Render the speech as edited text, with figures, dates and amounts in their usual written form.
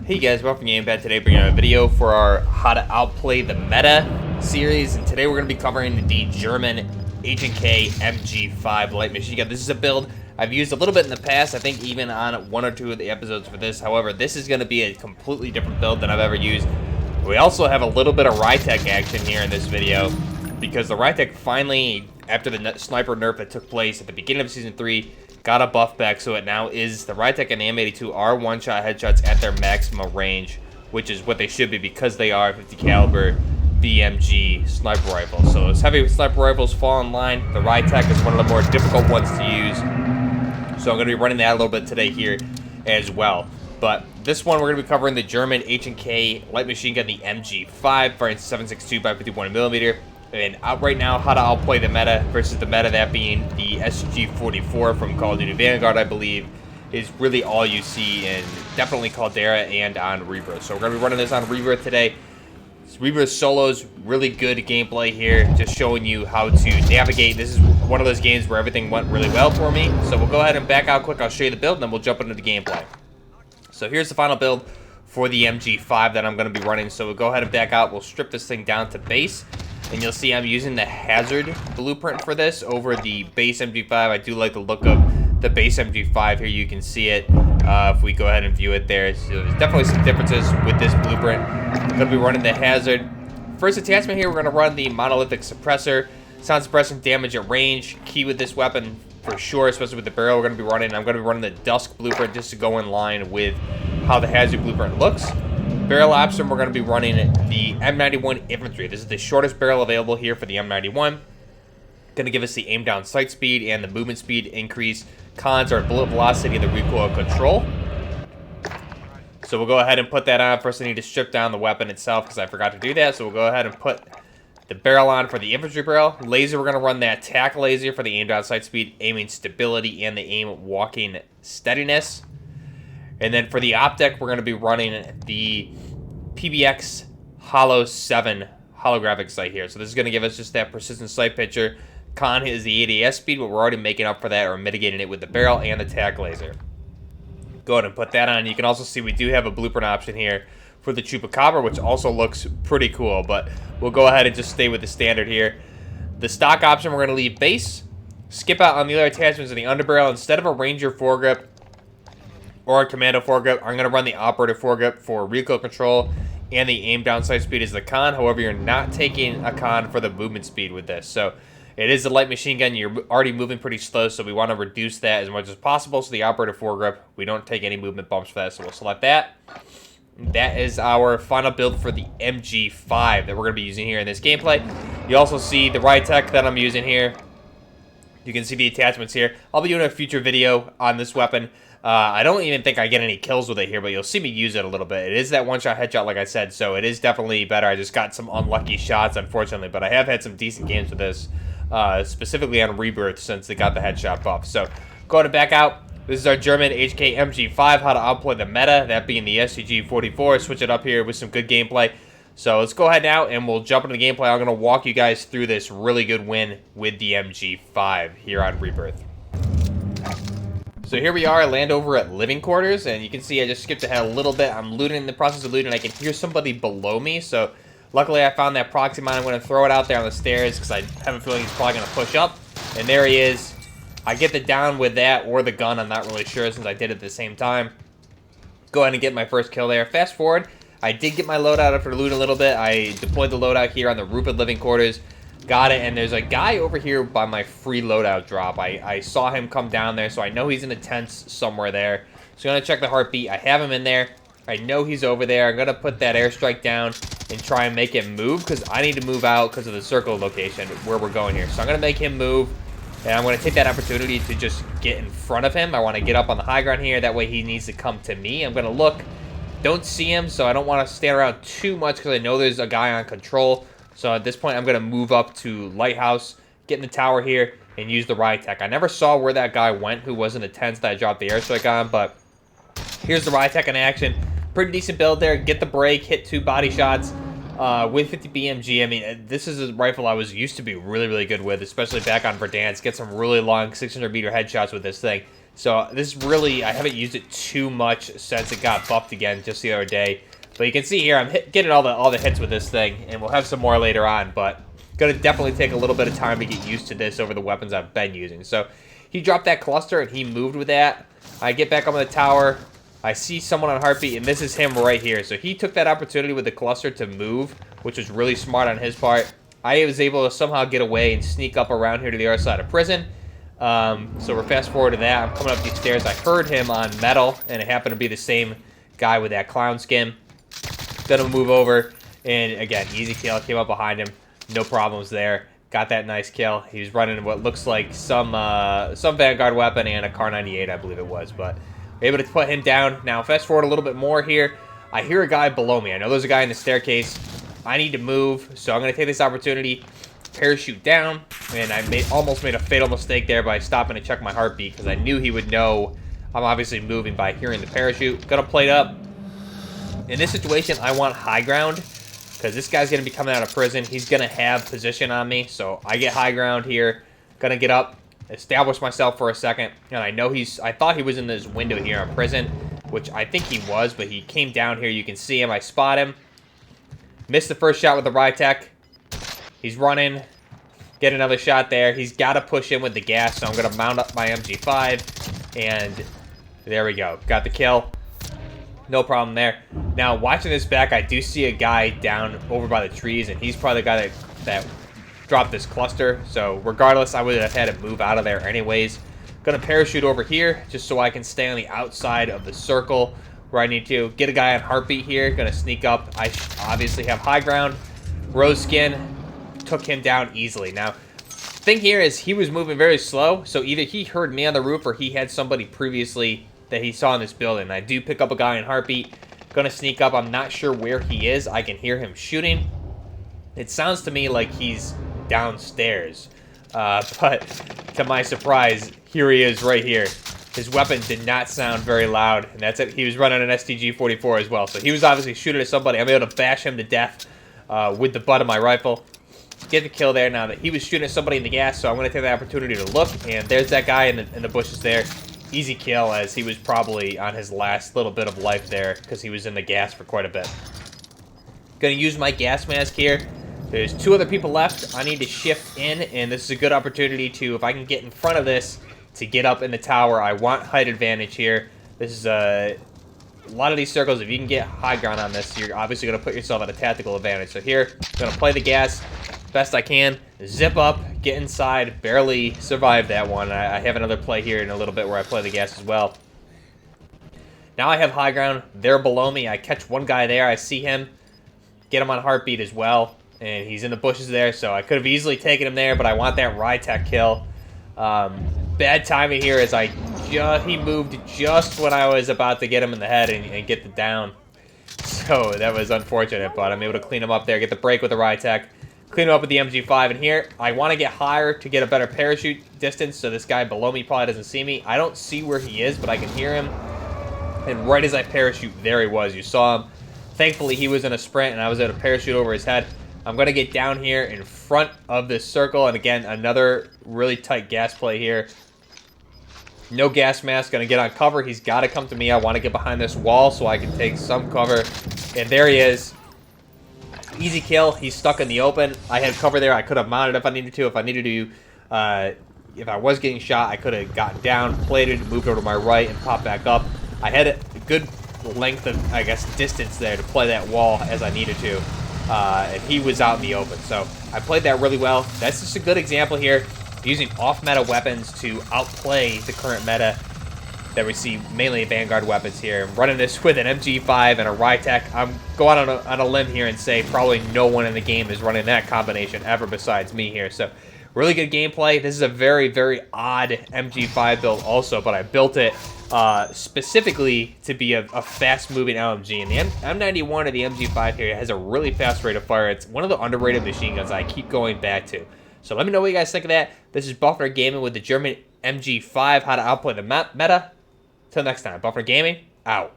Hey guys, welcome to Gamepad. Today bringing out a video for our How to Outplay the Meta series, and today we're going to be covering the German H&K MG5 light machine gun. This is a build I've used a little bit in the past, I think even on one or two of the episodes for this. However, this is going to be a completely different build than I've ever used. We also have a little bit of Rytech action here in this video, because the Rytech finally, after the sniper nerf that took place at the beginning of Season 3, got a buff back, so it now is the Rytech and the M92 are one-shot headshots at their maximum range, which is what they should be because they are 50 caliber BMG sniper rifles. So as heavy sniper rifles fall in line, the Rytech is one of the more difficult ones to use. So I'm going to be running that a little bit today here as well. But this one, we're going to be covering the German H&K light machine gun, the MG5, firing 7.62 by 51mm. And out right now, how to outplay the meta versus the meta, that being the SG44 from Call of Duty Vanguard, I believe, is really all you see in definitely Caldera and on Rebirth. So we're going to be running this on Rebirth today. Rebirth Solo's really good gameplay here, just showing you how to navigate. This is one of those games where everything went really well for me. So we'll go ahead and back out quick. I'll show you the build, and then we'll jump into the gameplay. So here's the final build for the MG5 that I'm going to be running. So we'll go ahead and back out. We'll strip this thing down to base. And you'll see I'm using the hazard blueprint for this over the base MG5. I do like the look of the base MG5 here. You can see it if we go ahead and view it there. So there's definitely some differences with this blueprint. I'm going to be running the hazard. First attachment here, we're going to run the monolithic suppressor. Sound suppressing damage at range. Key with this weapon for sure, especially with the barrel we're going to be running. I'm going to be running the Dusk blueprint just to go in line with how the hazard blueprint looks. Barrel option, we're going to be running the M91 infantry. This is the shortest barrel available here for the M91. Going to give us the aim down sight speed and the movement speed increase. Cons are bullet velocity and the recoil control. So we'll go ahead and put that on. First I need to strip down the weapon itself because I forgot to do that. So we'll go ahead and put the barrel on for the infantry barrel. Laser, we're going to run that tack laser for the aim down sight speed, aiming stability, and the aim walking steadiness. And then for the optic, we're going to be running the PBX Holo 7 holographic sight here. So this is going to give us just that persistent sight picture. Con is the ADS speed, but we're already making up for that or mitigating it with the barrel and the tack laser. Go ahead and put that on. You can also see we do have a blueprint option here for the Chupacabra, which also looks pretty cool, but we'll go ahead and just stay with the standard here. The stock option, we're going to leave base. Skip out on the other attachments of the underbarrel. Instead of a Ranger foregrip or a Commando foregrip, I'm going to run the Operative foregrip for recoil control, and the aim down sight speed is the con. However, you're not taking a con for the movement speed with this. So it is a light machine gun. You're already moving pretty slow, so we want to reduce that as much as possible. So the Operative foregrip, we don't take any movement bumps for that, so we'll select that. That is our final build for the MG5 that we're going to be using here in this gameplay. You also see the Rytech that I'm using here. You can see the attachments here. I'll be doing a future video on this weapon. I don't even think I get any kills with it here, but you'll see me use it a little bit. It is that one-shot headshot, like I said, so it is definitely better. I just got some unlucky shots, unfortunately, but I have had some decent games with this, specifically on Rebirth since they got the headshot buff. So go ahead and back out. This is our German HK MG5, how to outplay the meta, that being the SCG44. Switch it up here with some good gameplay. So let's go ahead now, and we'll jump into the gameplay. I'm going to walk you guys through this really good win with the MG5 here on Rebirth. So here we are, I land over at living quarters, and you can see I just skipped ahead a little bit. I'm looting, in the process of looting, I can hear somebody below me, so luckily I found that proxy mine. I'm going to throw it out there on the stairs, because I have a feeling he's probably going to push up, and there he is. I get the down with that, or the gun, I'm not really sure, since I did it at the same time. Go ahead and get my first kill there. Fast forward, I did get my loadout after looting a little bit. I deployed the loadout here on the roof of living quarters. Got it, and there's a guy over here by my free loadout drop. I saw him come down there, so I know he's in the tents somewhere there. So I'm going to check the heartbeat. I have him in there. I know he's over there. I'm going to put that airstrike down and try and make him move, because I need to move out because of the circle location where we're going here. So I'm going to make him move, and I'm going to take that opportunity to just get in front of him. I want to get up on the high ground here. That way he needs to come to me. I'm going to look. Don't see him, so I don't want to stand around too much because I know there's a guy on control. So at this point, I'm going to move up to Lighthouse, get in the tower here, and use the Rytech. I never saw where that guy went who was in the tents that I dropped the airstrike on, but here's the Rytech in action. Pretty decent build there. Get the break, hit 2 body shots with 50 BMG. I mean, this is a rifle I was used to be really, really good with, especially back on Verdansk. Get some really long 600-meter headshots with this thing. So this really, I haven't used it too much since it got buffed again just the other day. But you can see here, I'm getting all the hits with this thing, and we'll have some more later on. But gonna definitely take a little bit of time to get used to this over the weapons I've been using. So he dropped that cluster, and he moved with that. I get back up on the tower. I see someone on heartbeat, and this is him right here. So he took that opportunity with the cluster to move, which was really smart on his part. I was able to somehow get away and sneak up around here to the other side of prison. So we're fast forward to that. I'm coming up these stairs. I heard him on metal, and it happened to be the same guy with that clown skin. Gonna move over, and again, easy kill. Came up behind him, no problems there. Got that nice kill. He was running what looks like some Vanguard weapon and a Kar 98, I believe it was, but able to put him down. Now, fast forward a little bit more here. I hear a guy below me. I know there's a guy in the staircase. I need to move, so I'm gonna take this opportunity, parachute down, and I almost made a fatal mistake there by stopping to check my heartbeat because I knew he would know I'm obviously moving by hearing the parachute. Gonna plate up. In this situation, I want high ground because this guy's gonna be coming out of prison. He's gonna have position on me, so I get high ground here. Gonna get up, establish myself for a second, and I know I thought he was in this window here in prison, which I think he was, but he came down here. You can see him. I spot him. Missed the first shot with the Rytech. He's running. Get another shot there. He's got to push in with the gas, so I'm going to mount up my MG5. And there we go. Got the kill. No problem there. Now, watching this back, I do see a guy down over by the trees, and he's probably the guy that dropped this cluster. So regardless, I would have had to move out of there anyways. Going to parachute over here just so I can stay on the outside of the circle where I need to. Get a guy on heartbeat here. Going to sneak up. I obviously have high ground. Rose skin. Took him down easily. Now, thing here is he was moving very slow, so either he heard me on the roof or he had somebody previously that he saw in this building. I do pick up a guy on heartbeat. Going to sneak up. I'm not sure where he is. I can hear him shooting. It sounds to me like he's downstairs. But to my surprise, here he is right here. His weapon did not sound very loud, and that's it. He was running an STG-44 as well, so he was obviously shooting at somebody. I'm able to bash him to death with the butt of my rifle. Get the kill there. Now that he was shooting at somebody in the gas, so I'm going to take the opportunity to look, and there's that guy in the bushes there. Easy kill, as he was probably on his last little bit of life there because he was in the gas for quite a bit. Going to use my gas mask here. There's two other people left. I need to shift in, and this is a good opportunity to, if I can get in front of this, to get up in the tower. I want height advantage here. This is a lot of these circles, if you can get high ground on this, you're obviously going to put yourself at a tactical advantage. So here, I'm going to play the gas best I can, zip up, get inside, barely survive that one. I have another play here in a little bit where I play the gas as well. Now I have high ground. They're below me. I catch one guy there. I see him. Get him on heartbeat as well. And he's in the bushes there, so I could have easily taken him there, but I want that Rytech kill. Bad timing here as he moved just when I was about to get him in the head and get the down. So that was unfortunate, but I'm able to clean him up there, get the break with the Rytech, clean him up with the MG5. And here, I want to get higher to get a better parachute distance, so this guy below me probably doesn't see me. I don't see where he is, but I can hear him. And right as I parachute, there he was. You saw him. Thankfully, he was in a sprint, and I was able to parachute over his head. I'm going to get down here in front of this circle. And again, another really tight gas play here. No gas mask. Going to get on cover. He's got to come to me. I want to get behind this wall so I can take some cover. And there he is. Easy kill. He's stuck in the open. I had cover there. I could have mounted if I needed to. If I needed to, if I was getting shot, I could have gotten down, plated, moved over to my right, and popped back up. I had a good length of, I guess, distance there to play that wall as I needed to. And he was out in the open. So I played that really well. That's just a good example here, using off-meta weapons to outplay the current meta that we see, mainly Vanguard weapons here. I'm running this with an MG5 and a Rytech. I'm going on a limb here and say probably no one in the game is running that combination ever besides me here. So really good gameplay. This is a very, very odd MG5 build also, but I built it specifically to be a fast-moving LMG. And the M91 or the MG5 here has a really fast rate of fire. It's one of the underrated machine guns I keep going back to. So let me know what you guys think of that. This is Buffner Gaming with the German MG5, how to outplay the meta. Till next time, Buffner Gaming, out.